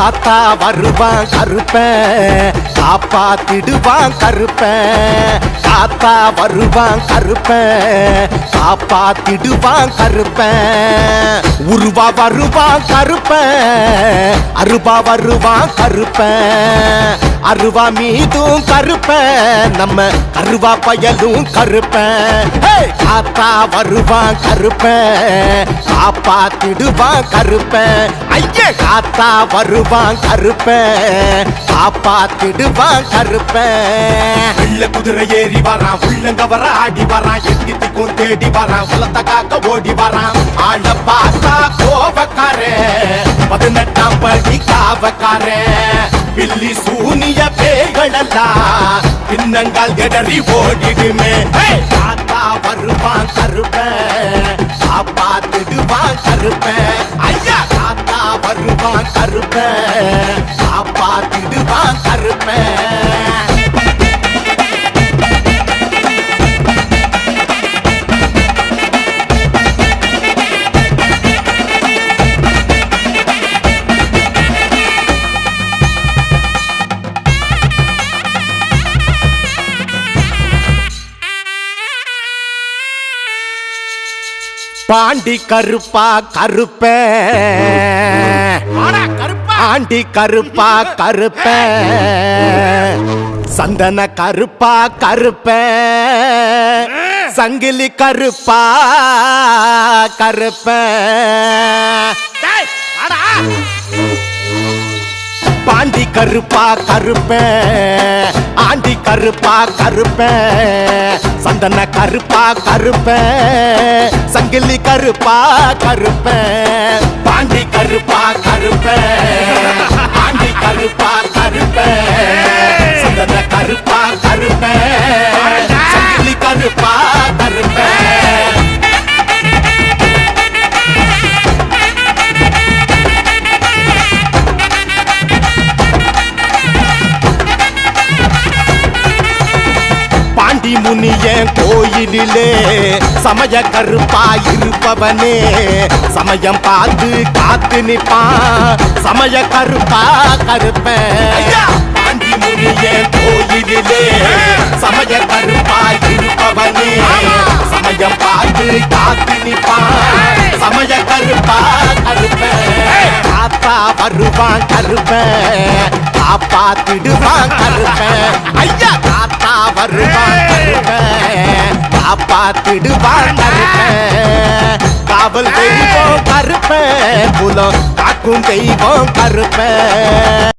காத்தா வருவான் கருப்பன் காப்பாத்திடுவான் கருப்பன் காத்தா வருவான் கருப்பன் காப்பாத்திடுவான் கருப்பன் உருவா வருவான் கருப்பன் அருவா வருவான் கருப்பன் அருவா மீதும் கருப்பன் நம்ம கருவா பயலும் கருப்பன் காத்தா வருவான் கருப்பன் காப்பாத்திடுவான் கருப்பன் ஐயா காத்தா வருவான் கருப்பன் காப்பாத்திடுவான் கருப்பன் வெள்ள குதிரை ஏறி வரான் உள்ளங்க வர ஆடி வரான் எத்திக்கும் தேடி வரான் உலத்த காக்க ஓடி வரான் ஆள பார்த்தா கோபக்காரன் 18ஆம் படி காவக்காரன் பில்லி சூனிய பேய்களெல்லாம் பின்னங்கால் எடறி ஓடிடுமே காத்தா வருவான் கருப்பன் காப்பாத்திடுவான் கருப்பன் ஐயா காத்தா வருவான் கருப்பன் காப்பாத்திடுவான் கருப்பன் பாண்டி கருப்பா கருப்ப ஆண்டி கருப்பா கருப்ப சந்தன கருப்பா கருப்ப சங்கிலி கருப்பா கருப்ப பாண்டி கருப்பா கருப்ப ஆண்டி கருப்பா கருப்ப சந்தன கருப்பா கருப்ப சங்கிலி கருப்பா கருப்ப பாண்டி கருப்பா கருப்ப ஆண்டி கருப்பா கருப்ப சந்தன கருப்பா கருப்ப சங்கிலி கருப்பா கருப்ப முனிய கோயிலிலே சமய கருப்பா இருப்பவனே சமயம் பார்த்து காத்து நிப்பான் சமய கருப்பா கருப்பன் பாண்டி முனிய கோயிலிலே சமய கருப்பா இருப்பவனே சமயம் பார்த்து காத்து நிப்பான் சமய கருப்பா கருப்பன் காத்தா வருவான் கருப்பன் காப்பாத்திடுவான் கருப்பன் ஐயா காத்தா வருவான் கருப்பன் காப்பாத்திடுவான் கருப்பன் காவல் தெய்வம் கருப்பன் குலம் காக்கும் தெய்வம் கருப்பன்